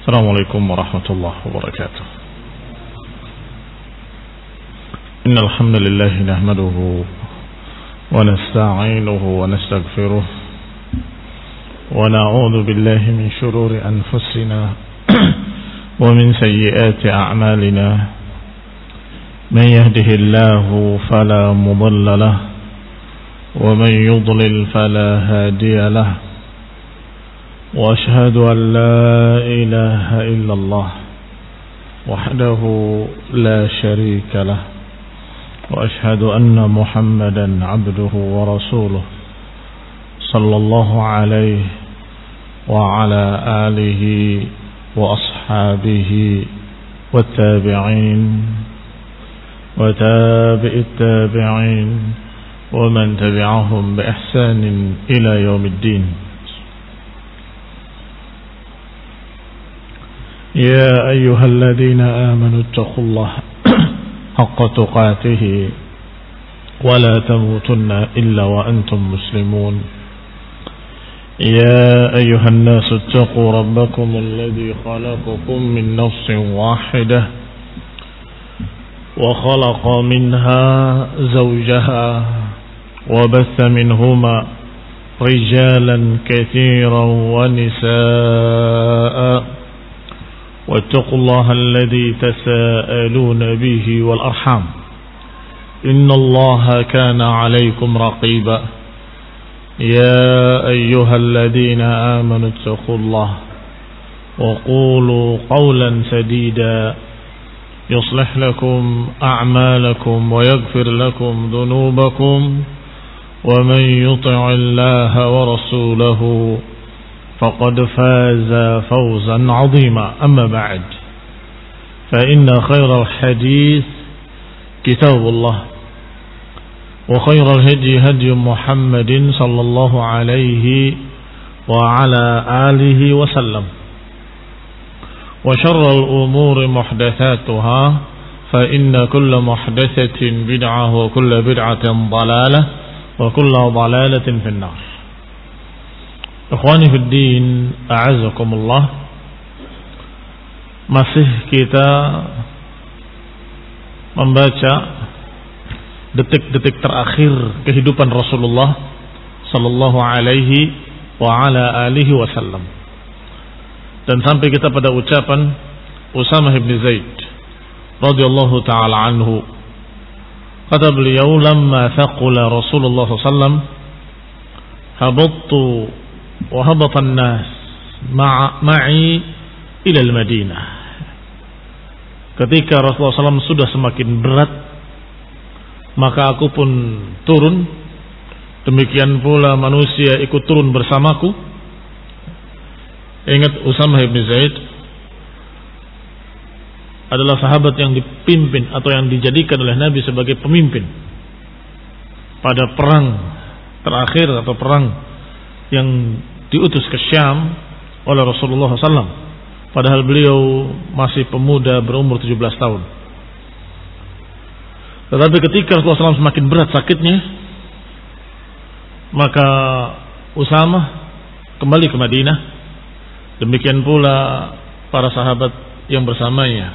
Assalamualaikum warahmatullahi wabarakatuh. Innal hamdalillah nahmaduhu wa nasta'inuhu wa nastaghfiruh wa na'udzu billahi min shururi anfusina wa min sayyiati a'malina. Man yahdihillahu fala mudilla lahu wa man yudlil fala hadiya lahu. وأشهد أن لا إله إلا الله وحده لا شريك له وأشهد أن محمدا عبده ورسوله صلى الله عليه وعلى آله وأصحابه والتابعين وتابع التابعين ومن تبعهم بإحسان إلى يوم الدين. يا أيها الذين آمنوا اتقوا الله حق تقاته ولا تموتن إلا وأنتم مسلمون. يا أيها الناس اتقوا ربكم الذي خلقكم من نفس واحدة وخلق منها زوجها وبث منهما رجالا كثيرا ونساء واتقوا الله الذي تساءلون به والأرحام إن الله كان عليكم رقيبا. يا أيها الذين آمنوا اتقوا الله وقولوا قولا سديدا يصلح لكم أعمالكم ويغفر لكم ذنوبكم ومن يطع الله ورسوله فقد فاز فوزا عظيما. أما بعد فإن خير الحديث كتاب الله وخير الهدي هدي محمد صلى الله عليه وعلى آله وسلم وشر الأمور محدثاتها فإن كل محدثة بدعة وكل بدعة ضلالة وكل ضلالة في النار. Ikhwani fid din, a'azzakumullah. Masih kita membaca detik-detik terakhir kehidupan Rasulullah sallallahu alaihi wa ala alihi wasallam. Dan sampai kita pada ucapan Usamah bin Zaid radhiyallahu taala anhu. Kata beliau, "Lamma thaqula Rasulullah sallallahu alaihi wasallam habattu وهبط الناس معي إلى المدينة." Ketika Rasulullah SAW sudah semakin berat, maka aku pun turun. Demikian pula manusia ikut turun bersamaku. Ingat, Usamah bin Zaid adalah sahabat yang dipimpin atau yang dijadikan oleh Nabi sebagai pemimpin pada perang terakhir atau perang yang diutus ke Syam oleh Rasulullah SAW, padahal beliau masih pemuda berumur 17 tahun. Tetapi ketika Rasulullah SAW semakin berat sakitnya, maka Usamah kembali ke Madinah. Demikian pula para sahabat yang bersamanya.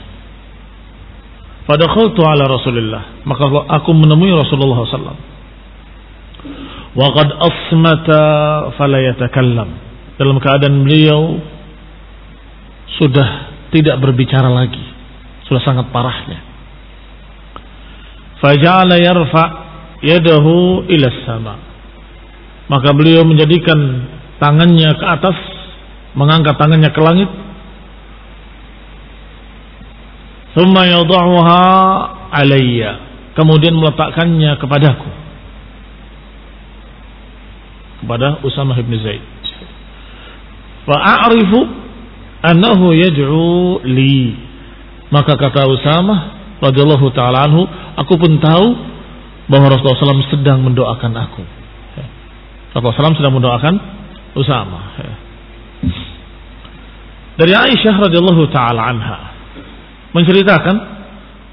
Fadakhaltu ala Rasulillah, maka aku menemui Rasulullah SAW. Waqad asmata fala yatakallam, dalam keadaan beliau sudah tidak berbicara lagi, sudah sangat parahnya. Faja'ala yarfa yadahu ila sama, maka beliau menjadikan tangannya ke atas, mengangkat tangannya ke langit. Thumma yada'uha alayya, kemudian meletakkannya kepadaku, kepada Usamah bin Zaid. Fa'arifu annahu yad'u li, maka kata Usamah radhiyallahu ta'ala anhu, aku pun tahu bahwa Rasulullah SAW sedang mendoakan aku. Rasulullah SAW sedang mendoakan Usamah. Dari Aisyah radhiyallahu ta'ala anha menceritakan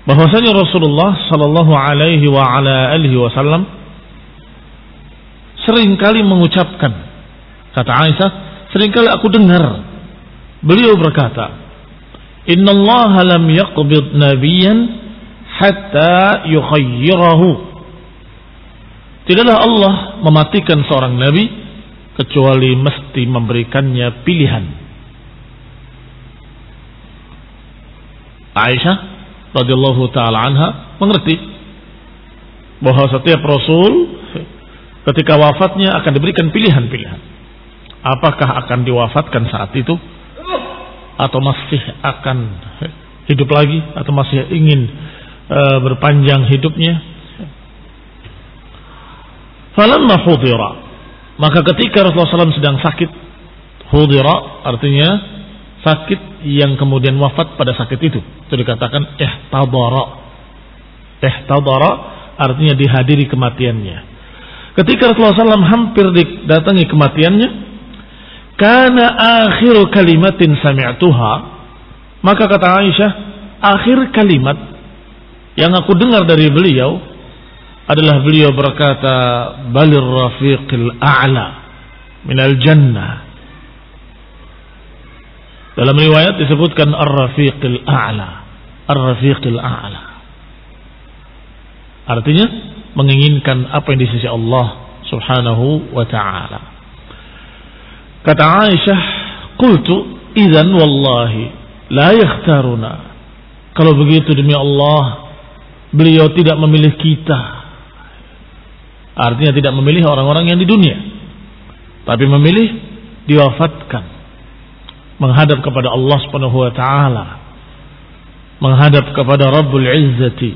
bahwasanya Rasulullah sallallahu alaihi wa ala alihi wasallam seringkali mengucapkan, kata Aisyah, seringkali aku dengar beliau berkata, Innallaha lam yaqbid nabiyyan hatta yukhayyirahu. Tidaklah Allah mematikan seorang nabi kecuali mesti memberikannya pilihan. Aisyah radhiyallahu taala anha mengerti bahwa setiap rasul ketika wafatnya akan diberikan pilihan-pilihan. Apakah akan diwafatkan saat itu atau masih akan hidup lagi atau masih ingin berpanjang hidupnya. Falamma hudira, maka ketika Rasulullah SAW sedang sakit, hudira artinya sakit yang kemudian wafat pada sakit itu dikatakan ihtadara. Ihtadara artinya dihadiri kematiannya. Ketika Rasulullah SAW hampir didatangi kematiannya, kana akhiru kalimatin sami'tuha, maka kata Aisyah, akhir kalimat yang aku dengar dari beliau adalah beliau berkata, balir rafiqil a'la minal jannah. Dalam riwayat disebutkan ar-rafiqil a'la, ar-rafiqil a'la. Artinya menginginkan apa yang di sisi Allah Subhanahu wa ta'ala. Kata Aisyah, qultu idzan wallahi la yakhtaruna. Kalau begitu demi Allah, beliau tidak memilih kita. Artinya tidak memilih orang-orang yang di dunia, tapi memilih diwafatkan, menghadap kepada Allah Subhanahu wa ta'ala, menghadap kepada Rabbul Izzati.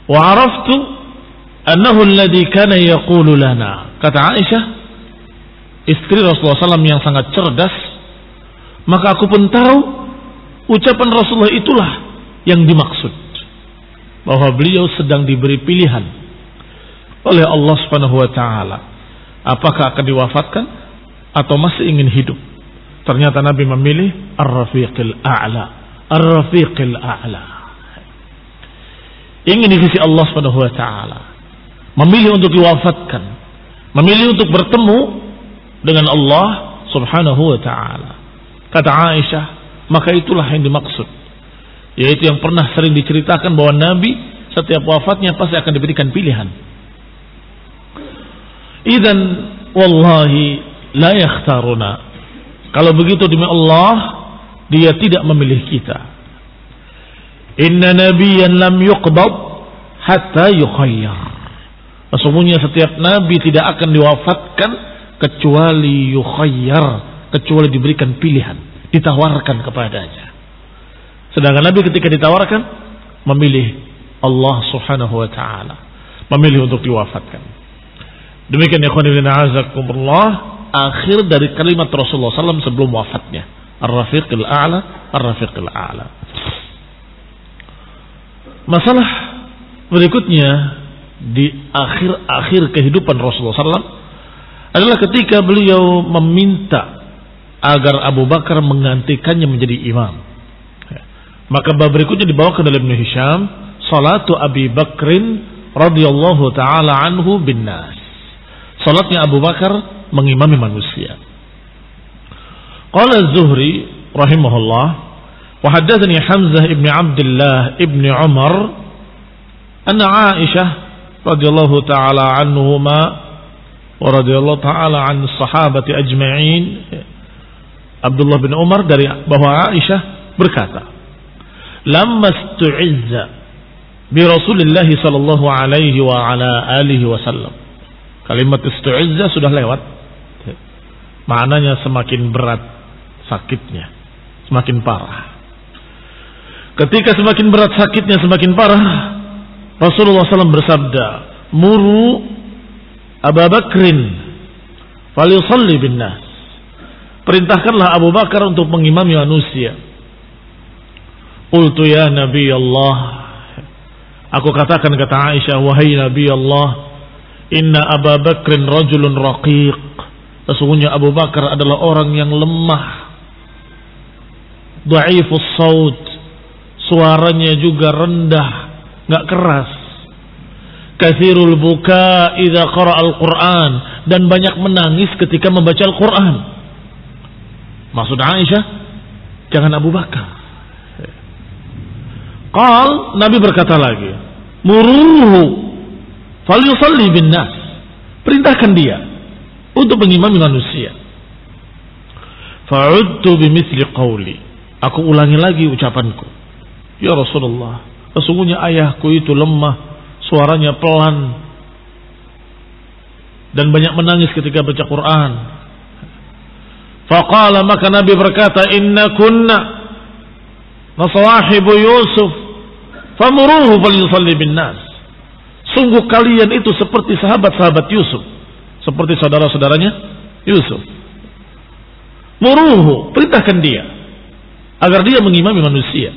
Wa araftu annahu alladhi kana yaqulu lana. Kata Aisyah, istri Rasulullah SAW yang sangat cerdas, maka aku pun tahu ucapan Rasulullah itulah yang dimaksud, bahwa beliau sedang diberi pilihan oleh Allah Subhanahu wa ta'ala, apakah akan diwafatkan atau masih ingin hidup. Ternyata Nabi memilih ar-rafiqil a'la, ar-rafiqil a'la, ingin di sisi Allah Subhanahu wa ta'ala, memilih untuk diwafatkan, memilih untuk bertemu dengan Allah Subhanahu wa ta'ala. Kata Aisyah, maka itulah yang dimaksud, yaitu yang pernah sering diceritakan bahwa Nabi setiap wafatnya pasti akan diberikan pilihan. Idzan wallahi la yakhtaruna. Kalau begitu demi Allah, dia tidak memilih kita. Inna nabiyyan lam yuqbad hatta yukhayyar. Sesungguhnya setiap nabi tidak akan diwafatkan kecuali yukhayyar, kecuali diberikan pilihan, ditawarkan kepadanya. Sedangkan Nabi ketika ditawarkan memilih Allah Subhanahu wa ta'ala, memilih untuk diwafatkan. Demikian ya ikhwan fillah azakumullah, akhir dari kalimat Rasulullah SAW sebelum wafatnya, ar-rafiqil a'la, ar-rafiqil a'la. Masalah berikutnya di akhir kehidupan Rasulullah SAW adalah ketika beliau meminta agar Abu Bakar menggantikannya menjadi imam. Maka bab berikutnya dibawakan oleh Ibnu Hisham, salatu Abi Bakrin radhiyallahu taala anhu bin nas. Salatnya Abu Bakar mengimami manusia. Qala Az-Zuhri rahimahullah, wa haddatsani Hamzah ibn Abdullah ibn Umar anna Aisyah radhiyallahu taala anhuma wa radhiyallahu taala an sahabati ajma'in. Abdullah bin Umar dari bahwa Aisyah berkata, lamma istu'izza bi Rasulillah sallallahu alaihi wa ala alihi wasallam. Kalimat istu'izza sudah lewat. Maknanya semakin berat sakitnya, semakin parah. Ketika semakin berat sakitnya, semakin parah, Rasulullah SAW bersabda, muru Abu Bakrin falyusalli bin nas. Perintahkanlah Abu Bakar untuk mengimami manusia. Qultu ya Nabi Allah, aku katakan, kata Aisyah, wahai Nabi Allah, inna Abu Bakrin rajulun raqiq. Sesungguhnya Abu Bakar adalah orang yang lemah, dhaifus saut, suaranya juga rendah, enggak keras. Katsirul buka idza qara'a al-Qur'an, dan banyak menangis ketika membaca Al-Qur'an. Maksud Aisyah, jangan Abu Bakar. Qal, Nabi berkata lagi, muruhu falyusalli bin nas. Perintahkan dia untuk mengimami manusia. Fa'udtu bimithli qawli. Aku ulangi lagi ucapanku. Ya Rasulullah, sesungguhnya ayahku itu lemah, suaranya pelan, dan banyak menangis ketika baca Quran. Faqala, maka Nabi berkata, inna kunna nasawahibu Yusuf famuruhu falyusalli bin nas. Sungguh kalian itu seperti sahabat-sahabat Yusuf, seperti saudara-saudaranya Yusuf. Muruhu, perintahkan dia agar dia mengimami manusia.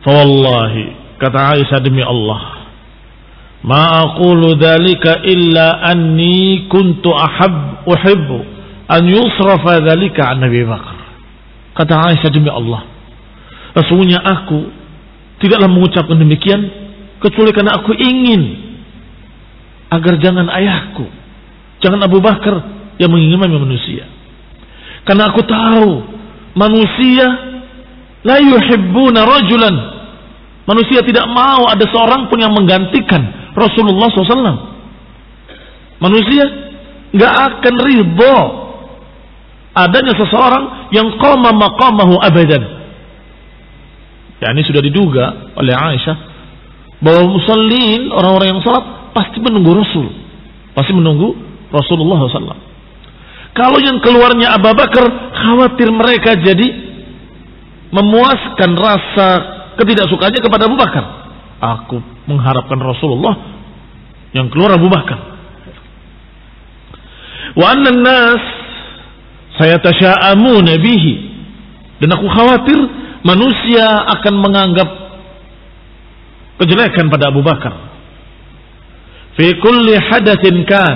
Fa wallahi, kata Aisyah, demi Allah, ma aqulu dzalika illa anni kuntu uhibbu an yusrafa dzalika an Nabi Bakar. Kata Aisyah, demi Allah, sesungguhnya aku tidaklah mengucapkan demikian kecuali karena aku ingin agar jangan ayahku, jangan Abu Bakar yang mengimami manusia. Karena aku tahu manusia la yuhibbuna rajulan, manusia tidak mau ada seorang pun yang menggantikan Rasulullah SAW. Manusia nggak akan ridho adanya seseorang yang qama maqamahu abadan. Ya, ini sudah diduga oleh Aisyah bahwa musallin, orang-orang yang salat, pasti menunggu Rasul, pasti menunggu Rasulullah SAW. Kalau yang keluarnya Abu Bakar, khawatir mereka jadi memuaskan rasa ketidaksukaannya kepada Abu Bakar. Aku mengharapkan Rasulullah, yang keluar Abu Bakar. Wa anna an-nas sayatasha'amuna bihi, dan aku khawatir manusia akan menganggap kejelekan pada Abu Bakar. Fi kulli hadatsin kan,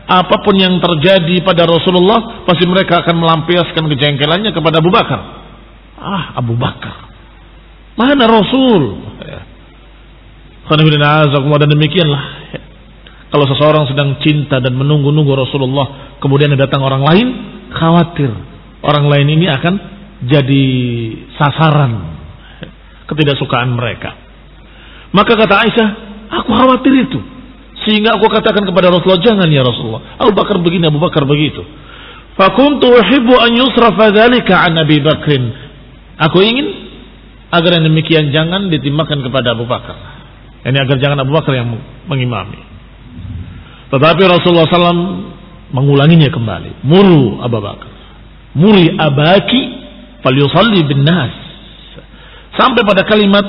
apapun yang terjadi pada Rasulullah, pasti mereka akan melampiaskan kejengkelannya kepada Abu Bakar. Ah, Abu Bakar, mana Rasul? Dan demikianlah, kalau seseorang sedang cinta dan menunggu-nunggu Rasulullah, kemudian datang orang lain, khawatir orang lain ini akan jadi sasaran ketidaksukaan mereka. Maka kata Aisyah, aku khawatir itu, sehingga aku katakan kepada Rasulullah, jangan ya Rasulullah, Abu Bakar begini, Abu Bakar begitu. Fakuntu uhibbu an yusrafa dzalika an Abi Bakrin. Aku ingin agar yang demikian jangan ditimpakan kepada Abu Bakar. Ini agar jangan Abu Bakar yang mengimami. Tetapi Rasulullah SAW mengulanginya kembali. Muru Abu Bakar, muri abaki falyusalli bin nas, sampai pada kalimat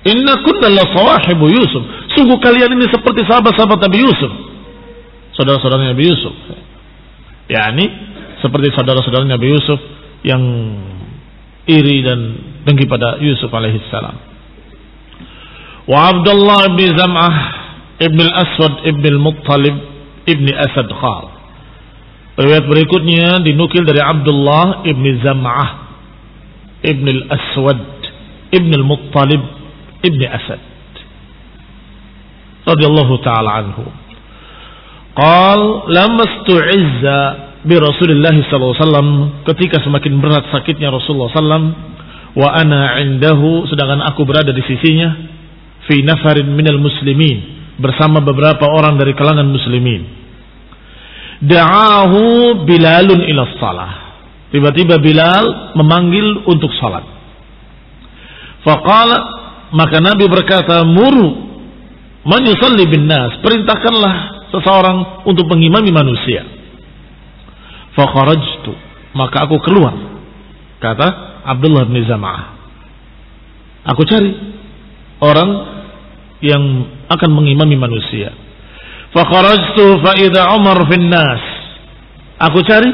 inna kunna la sawahibu Yusuf. Sungguh kalian ini seperti sahabat-sahabat Nabi Yusuf, saudara-saudara Nabi Yusuf. yakni seperti saudara-saudara Nabi Yusuf yang iri dan dengki pada Yusuf alaihissalam. Wa Abdullah bin Zam'ah ibn al-Aswad ibn al-Muttalib ibn Asad qal. Riwayat berikutnya dinukil dari Abdullah ibn Zam'ah ibn al-Aswad ibn al-Muttalib ibn Asad radhiyallahu ta'ala anhu. Qal lamastu'izza bi Rasulillah sallallahu alaihi wasallam, ketika semakin berat sakitnya Rasulullah sallam, wa ana indahu, sedangkan aku berada di sisinya, fi nafarin minal muslimin, bersama beberapa orang dari kalangan muslimin. Da'ahu Bilalun ila shalah, tiba-tiba Bilal memanggil untuk salat. Faqala, maka Nabi berkata, muru man yusalli bin nas, perintahkanlah seseorang untuk mengimami manusia. Fakharajtu, maka aku keluar, kata Abdullah bin Zam'ah, aku cari orang yang akan mengimami manusia. Fakharajtu fa idza Umar fin nas, aku cari,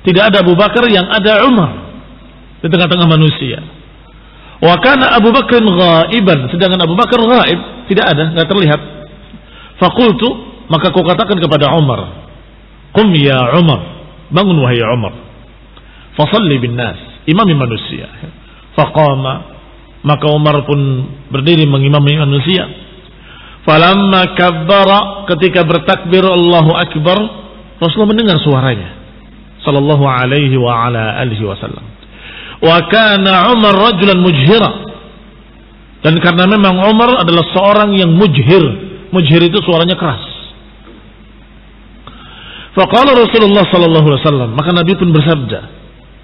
tidak ada Abu Bakar, yang ada Umar di tengah-tengah manusia. Wa kana Abu Bakar ghaiban, sedangkan Abu Bakar ghaib, tidak ada, enggak terlihat. Faqultu, maka aku katakan kepada Umar, qum ya Umar, bangun wahai Umar, fasalli bin nas, imami manusia. Faqama, maka Umar pun berdiri mengimami manusia. Falamma kabbara, ketika bertakbir Allahu Akbar, Rasulullah mendengar suaranya, sallallahu alaihi wa ala alihi wasallam. Wa kana Umar rajulan mujhira. Dan karena memang Umar adalah seorang yang mujhir. Mujhir itu suaranya keras. Faqala Rasulullah sallallahu alaihi wasallam, maka Nabi pun bersabda,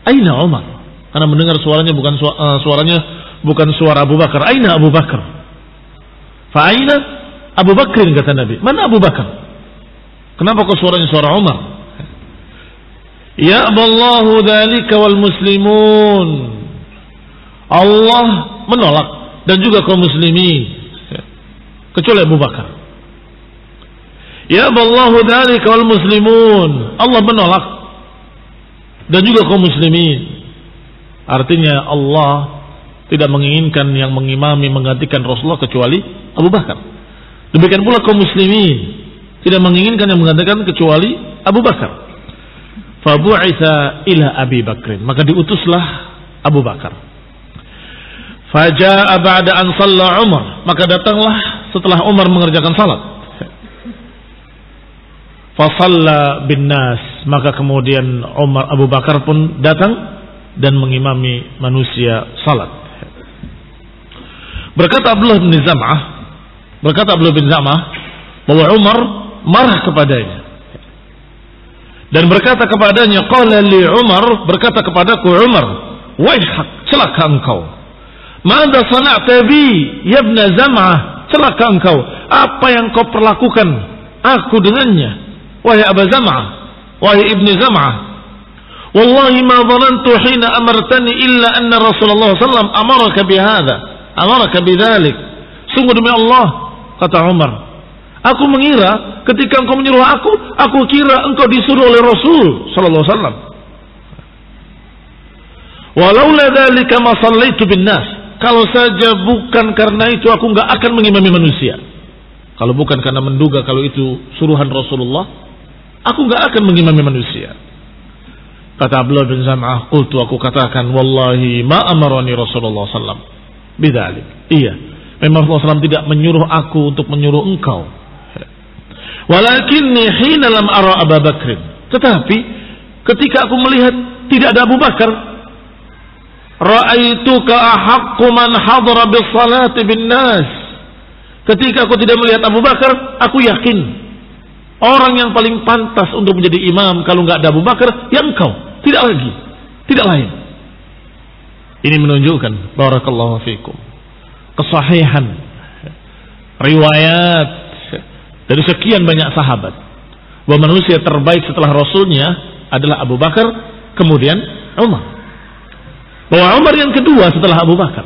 "Aina Umar?" Karena mendengar suaranya bukan suara Abu Bakar. "Aina Abu Bakar?" Fa aina Abu Bakr, kata Nabi. "Mana Abu Bakar?" Kenapa kok suaranya suara Umar? "Ya Allahu dzalika wal muslimun." Allah menolak dan juga kaum muslimin, kecuali Abu Bakar. "Ya Allahu dzalika wal muslimun." Allah menolak dan juga kaum muslimin. Artinya Allah tidak menginginkan yang mengimami menggantikan Rasulullah kecuali Abu Bakar. Demikian pula kaum muslimin tidak menginginkan yang menggantikan kecuali Abu Bakar. Fabu'itsa ila Abi Bakrin, maka diutuslah Abu Bakar. Faja'a ba'da an shalla Umar, maka datanglah setelah Umar mengerjakan salat. Fa shalla bin nas, maka kemudian Abu Bakar pun datang dan mengimami manusia salat. Berkata Abdullah bin Zam'ah bahwa Umar marah kepadanya dan berkata kepadanya, qala li Umar, berkata kepadaku Umar, waihak, celaka engkau. Mada sana'ta bi ya ibn Zam'ah, celaka engkau, apa yang kau perlakukan aku dengannya, wahai Abu Zam'ah, wahai ibn Zam'ah. Wallahi ma dhanantu hina amartani illa anna Rasulullah sallallahu amaraka bihadza, amaraka bidzalik. Sungguh demi Allah, kata Umar, aku mengira ketika engkau menyuruh aku kira engkau disuruh oleh Rasul sallallahu alaihi wasallam. Walaula dzalika ma shallaitu bin nas. Kalau saja bukan karena itu aku enggak akan mengimami manusia. Kalau bukan karena menduga kalau itu suruhan Rasulullah, aku enggak akan mengimami manusia. Kata Abdullah bin Zam'ah, qultu, aku katakan, wallahi ma amarani Rasulullah sallam bidzalik. Iya, memang Rasulullah sallam tidak menyuruh aku untuk menyuruh engkau. Walakinni hina lam ara Abu Bakr. Tetapi ketika aku melihat tidak ada Abu Bakar, ra'aituka ahaqqu man hadara bis salati bin nas. Ketika aku tidak melihat Abu Bakar, aku yakin orang yang paling pantas untuk menjadi imam kalau enggak ada Abu Bakar, ya engkau, tidak lagi, tidak lain. Ini menunjukkan, barakallahu fikum, kesahihan riwayat dari sekian banyak sahabat bahwa manusia terbaik setelah Rasulnya adalah Abu Bakar, kemudian Umar. Bahwa Umar yang kedua setelah Abu Bakar.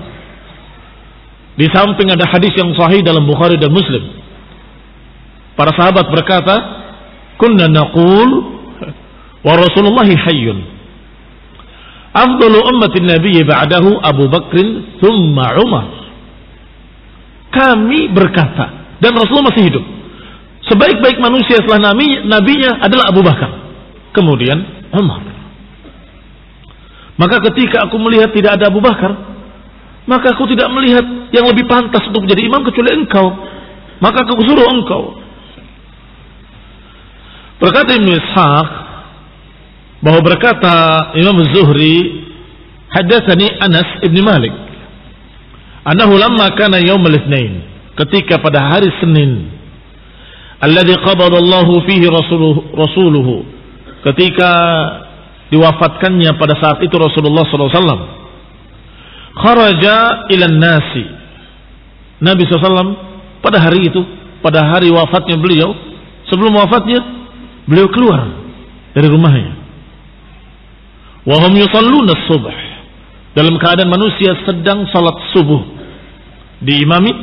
Di samping ada hadis yang sahih dalam Bukhari dan Muslim. Para sahabat berkata, kunna naqul wa Rasulullah hayyun. Afdalu ummatin Nabi ba'dahu Abu Bakr thumma Umar. Kami berkata, dan Rasulullah masih hidup, sebaik-baik manusia setelah nabinya adalah Abu Bakar, kemudian Umar. Maka ketika aku melihat tidak ada Abu Bakar, maka aku tidak melihat yang lebih pantas untuk menjadi imam kecuali engkau. Maka aku suruh engkau. Berkata Ibnu Ishaq bahwa berkata Imam Az-Zuhri, hadatsani Anas ibn Malik annahu lamma kana yaum al-itsnain, ketika pada hari Senin, alladzi qabadallahu fihi rasuluhu, ketika diwafatkannya pada saat itu Rasulullah sallallahu alaihi wasallam, kharaja ilan nasi, Nabi SAW pada hari itu, pada hari wafatnya beliau, sebelum wafatnya beliau keluar dari rumahnya. Wa hum yusalluna as-subh, dalam keadaan manusia sedang salat subuh, diimami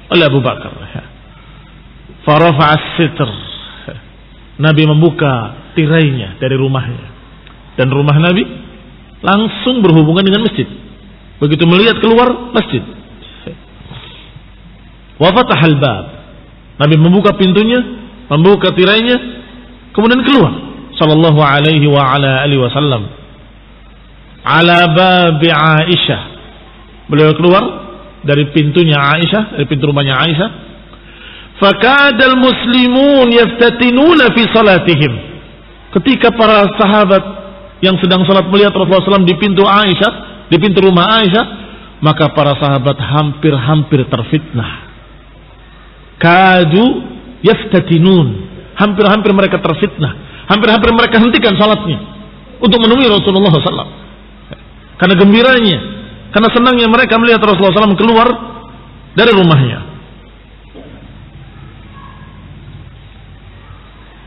oleh Abu Bakar. Farafa'a as-sitr, Nabi membuka tirainya dari rumahnya, dan rumah Nabi langsung berhubungan dengan masjid. Begitu melihat keluar masjid, wa fatahal bab, Nabi membuka pintunya, membuka tirainya, kemudian keluar sallallahu alaihi wa ala alihi wasallam ala bab Aisyah. Beliau keluar dari pintunya Aisyah, dari pintu rumahnya Aisyah. Fakadal muslimun yaftatinuna fi salatihim, ketika para sahabat yang sedang salat melihat Rasulullah SAW di pintu Aisyah, di pintu rumah Aisyah, maka para sahabat hampir-hampir terfitnah. Kadu yaftatinun, hampir-hampir mereka terfitnah, hampir-hampir mereka hentikan salatnya untuk menemui Rasulullah SAW. Karena gembiranya, karena senangnya mereka melihat Rasulullah SAW keluar dari rumahnya.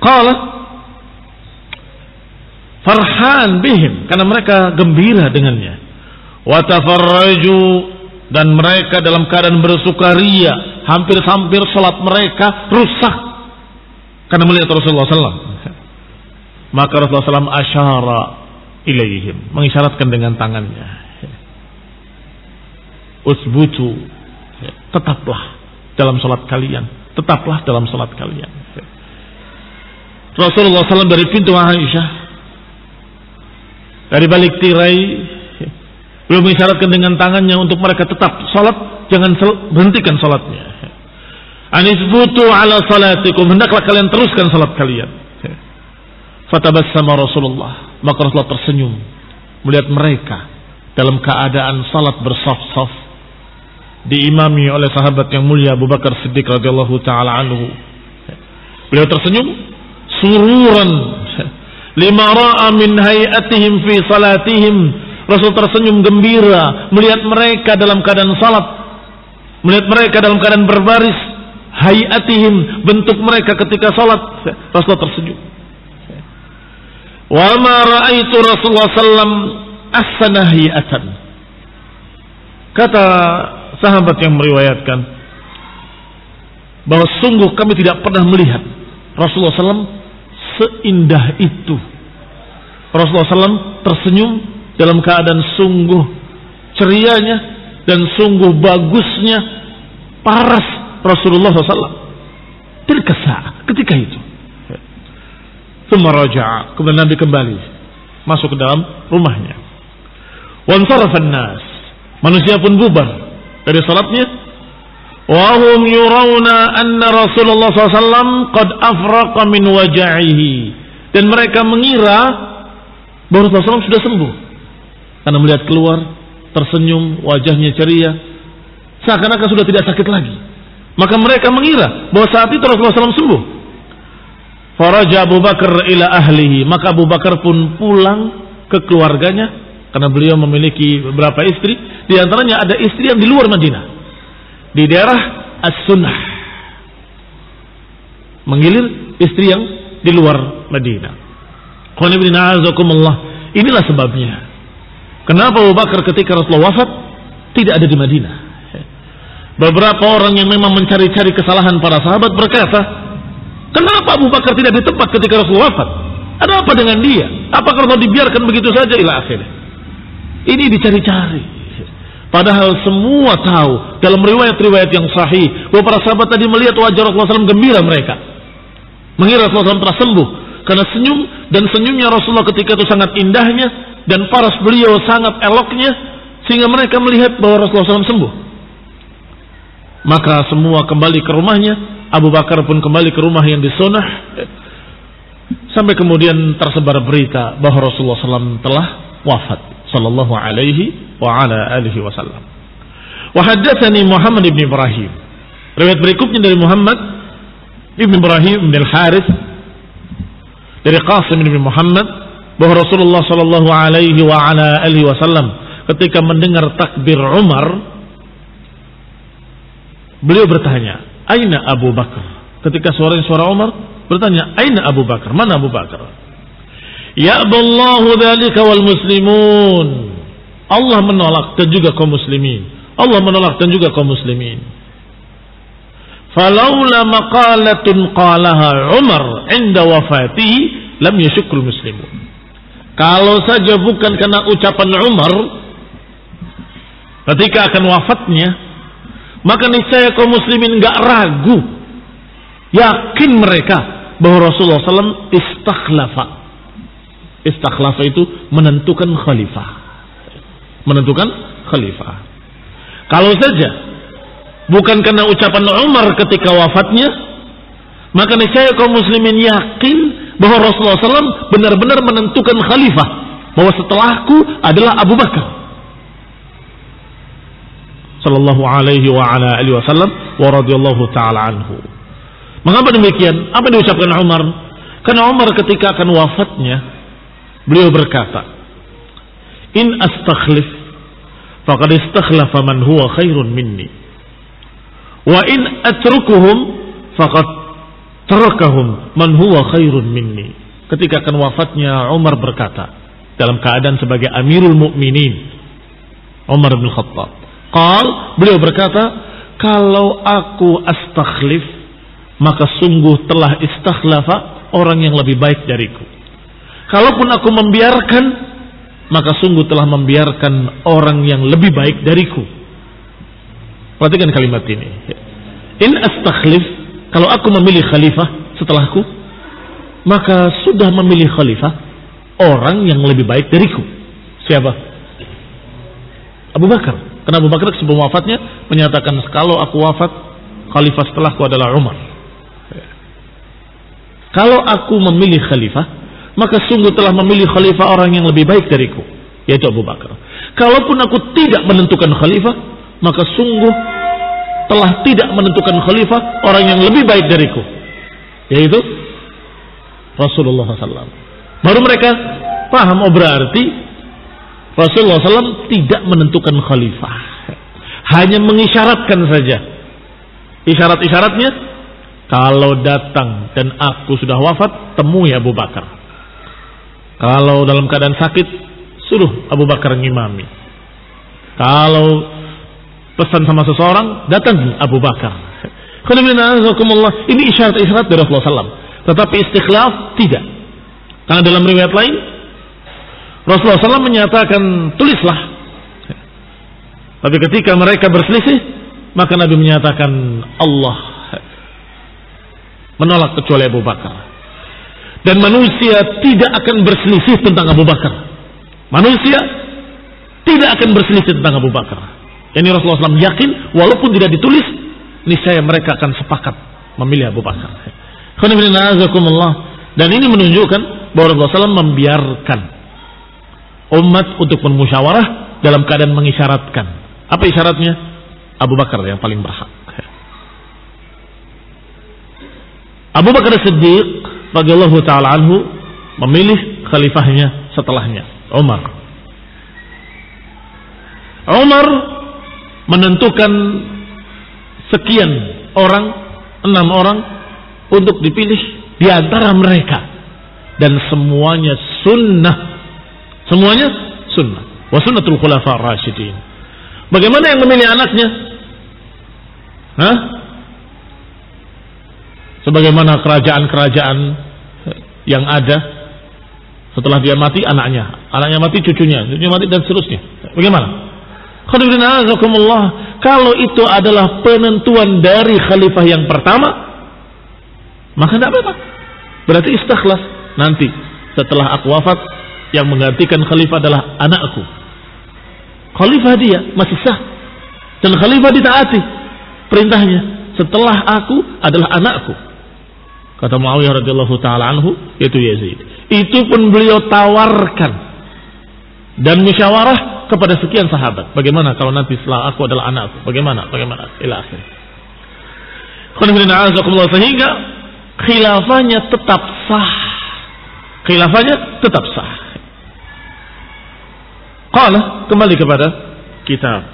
Qala farhan bihim, karena mereka gembira dengannya. Wa tafarraju, dan mereka dalam keadaan bersukaria, hampir-hampir salat mereka rusak karena melihat Rasulullah SAW. Maka Rasulullah SAW asyara ilaihim, mengisyaratkan dengan tangannya, usbutu, tetaplah dalam salat kalian, tetaplah dalam salat kalian. Rasulullah SAW dari pintu Aisyah, dari balik tirai, beliau mengisyaratkan dengan tangannya untuk mereka tetap salat, jangan berhentikan salatnya. Anisbutu ala salatikum, hendaklah kalian teruskan salat kalian. Fatabassama Rasulullah, maka Rasulullah tersenyum melihat mereka dalam keadaan salat bersaf-saf, diimami oleh sahabat yang mulia Abu Bakar Siddiq radhiyallahu taala anhu. Beliau tersenyum sururan lima ra'a min hayatihim fi salatihim. Rasul tersenyum gembira melihat mereka dalam keadaan salat, melihat mereka dalam keadaan berbaris. Hayatihim, bentuk mereka ketika salat. Rasul tersenyum. Wa ma ra'aitu Rasulullah sallam ahsana hayatan. Kata sahabat yang meriwayatkan bahwa sungguh kami tidak pernah melihat Rasulullah SAW seindah itu. Rasulullah SAW tersenyum dalam keadaan sungguh cerianya dan sungguh bagusnya paras Rasulullah SAW. Tilka saat, ketika itu. Tsumma raja'a, kemudian Nabi kembali masuk ke dalam rumahnya. Wansarafan nas, manusia pun bubar dari salatnya. Wa hum yurawna anna Rasulullah SAW qad afraqa min waja'ihi, dan mereka mengira bahwa Rasulullah SAW sudah sembuh karena melihat keluar tersenyum, wajahnya ceria, seakan-akan sudah tidak sakit lagi. Maka mereka mengira bahwa saat itu Rasulullah SAW sembuh. Faraja Abu Bakar ila ahlihi, maka Abu Bakar pun pulang ke keluarganya, karena beliau memiliki beberapa istri. Di antaranya ada istri yang di luar Madinah, di daerah As-Sunnah, menggilir istri yang di luar Madinah. Inilah sebabnya kenapa Abu Bakar ketika Rasulullah wafat tidak ada di Madinah. Beberapa orang yang memang mencari-cari kesalahan para sahabat berkata, kenapa Abu Bakar tidak di tempat ketika Rasulullah wafat? Ada apa dengan dia? Apakah Rasul dibiarkan begitu saja ila akhirnya? Ini dicari-cari. Padahal semua tahu dalam riwayat-riwayat yang sahih bahwa para sahabat tadi melihat wajah Rasulullah SAW gembira mereka, mengira Rasulullah SAW telah sembuh karena senyum, dan senyumnya Rasulullah ketika itu sangat indahnya dan paras beliau sangat eloknya, sehingga mereka melihat bahwa Rasulullah SAW sembuh. Maka semua kembali ke rumahnya. Abu Bakar pun kembali ke rumah yang di Sunnah, sampai kemudian tersebar berita bahwa Rasulullah SAW telah wafat sallallahu alaihi wa ala alihi wasallam. Wa haddatsani Muhammad ibn Ibrahim. Riwayat berikutnya dari Muhammad ibn Ibrahim bin Al-Harith dari Qasim bin Muhammad bahwa Rasulullah sallallahu alaihi wa ala alihi wasallam ketika mendengar takbir Umar, beliau bertanya, "Aina Abu Bakar?" Ketika suara Umar bertanya, "Aina Abu Bakar? Mana Abu Bakar?" "Ya'ballahu dzalika wal muslimun." Allah menolak dan juga kaum muslimin. Allah menolak dan juga kaum muslimin. "Falaula maqalatun qalaha Umar 'inda wafatihi lam yashukul muslimun." Kalau saja bukan karena ucapan Umar ketika akan wafatnya, maka niscaya kaum muslimin enggak ragu, yakin mereka bahwa Rasulullah SAW istakhlafa. Istakhlafa itu menentukan khalifah. Menentukan khalifah. Kalau saja bukan karena ucapan Umar ketika wafatnya, maka niscaya kaum muslimin yakin bahwa Rasulullah SAW benar-benar menentukan khalifah bahwa setelahku adalah Abu Bakar sallallahu alaihi wa ala alihi wasallam wa radhiyallahu taala anhu. Mengapa demikian? Apa yang diucapkan Umar? Karena Umar ketika akan wafatnya, beliau berkata, "In astakhlif faqad istakhlafa man huwa khairun minni. Wa in atrukuhum faqad tarakahum man huwa khairun minni." Ketika akan wafatnya, Umar berkata dalam keadaan sebagai Amirul Mukminin, Umar bin Khattab. Beliau berkata, kalau aku astakhlif, maka sungguh telah istakhlafa orang yang lebih baik dariku. Kalaupun aku membiarkan, maka sungguh telah membiarkan orang yang lebih baik dariku. Perhatikan kalimat ini. In astakhlif, kalau aku memilih khalifah setelahku, maka sudah memilih khalifah orang yang lebih baik dariku. Siapa? Abu Bakar. Karena Abu Bakar sebelum wafatnya menyatakan, kalau aku wafat, khalifah setelahku adalah Umar. Kalau aku memilih khalifah, maka sungguh telah memilih khalifah orang yang lebih baik dariku, yaitu Abu Bakar. Kalaupun aku tidak menentukan khalifah, maka sungguh telah tidak menentukan khalifah orang yang lebih baik dariku, yaitu Rasulullah SAW. Baru mereka paham, oh berarti Rasulullah SAW tidak menentukan khalifah, hanya mengisyaratkan saja. Isyarat-isyaratnya, kalau datang dan aku sudah wafat, temui Abu Bakar. Kalau dalam keadaan sakit, suruh Abu Bakar ngimami. Kalau pesan sama seseorang, datang Abu Bakar. Ini isyarat-isyarat dari Rasulullah SAW. Tetapi istikhlaf tidak. Karena dalam riwayat lain, Rasulullah SAW menyatakan, tulislah. Tapi ketika mereka berselisih, maka Nabi menyatakan, Allah menolak kecuali Abu Bakar. Dan manusia tidak akan berselisih tentang Abu Bakar. Manusia tidak akan berselisih tentang Abu Bakar. Ini Rasulullah SAW yakin, walaupun tidak ditulis, niscaya mereka akan sepakat memilih Abu Bakar. Dan ini menunjukkan bahwa Rasulullah SAW membiarkan umat untuk bermusyawarah dalam keadaan mengisyaratkan. Apa isyaratnya? Abu Bakar yang paling berhak. Abu Bakar Siddiq radhiyallahu taala anhu memilih khalifahnya setelahnya, Umar. Umar menentukan sekian orang, 6 orang untuk dipilih di antara mereka, dan semuanya sunnah. Semuanya sunnah. Wa sunnatul khulafa ar-rasyidin. Bagaimana yang memilih anaknya? Sebagaimana kerajaan-kerajaan yang ada, setelah dia mati anaknya mati cucunya mati dan seterusnya. Bagaimana? Kalau itu adalah penentuan dari khalifah yang pertama, maka tidak apa-apa. Berarti istakhlaf. Nanti setelah aku wafat, yang menggantikan khalifah adalah anakku. Khalifah dia masih sah, dan khalifah ditaati perintahnya. Setelah aku adalah anakku. Kata Muawiyah radhiyallahu taala anhu, yaitu Yazid. Itu pun beliau tawarkan dan musyawarah kepada sekian sahabat. Bagaimana kalau nanti setelah aku adalah anakku? Bagaimana? Ila akhir. Sehingga khilafahnya tetap sah. Kembali kepada kitab.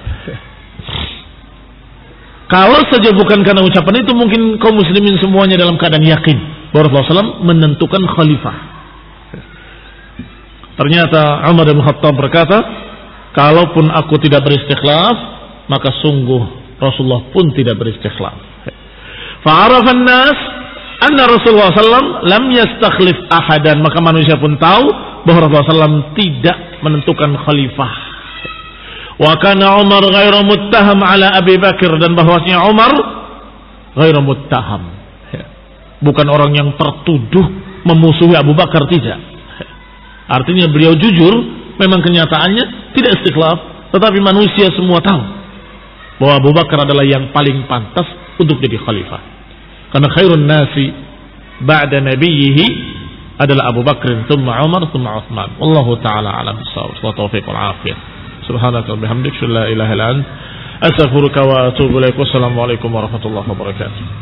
Kalau saja bukan karena ucapan itu, mungkin kaum muslimin semuanya dalam keadaan yakin bahwa Rasulullah SAW menentukan khalifah. Ternyata Umar bin Khattab berkata, kalaupun aku tidak beristikhlaf, maka sungguh Rasulullah pun tidak beristikhlaf. Fa'arafan nas anna Rasulullah SAW lam yastakhlif ahadan. Maka manusia pun tahu bahwa Rasulullah SAW tidak menentukan khalifah. Wa kana Umar ghairu muttaham ala Abi Bakar. Dan bahwasanya Umar ghairu muttaham, bukan orang yang tertuduh memusuhi Abu Bakar, tidak. Artinya beliau jujur, memang kenyataannya tidak istikhlaf, tetapi manusia semua tahu bahwa Abu Bakar adalah yang paling pantas untuk jadi khalifah. Karena khairun nasi ba'da nabiyhi adalah Abu Bakr, thumma Umar, thumma Uthman. Wallahu taala alam bissawab. Wa taufiq wal afiyah. Subhanaka wa bihamdika la ilaha illa anta astaghfiruka wa atubu ilaik. Wassalamu alaikum warahmatullahi wabarakatuh.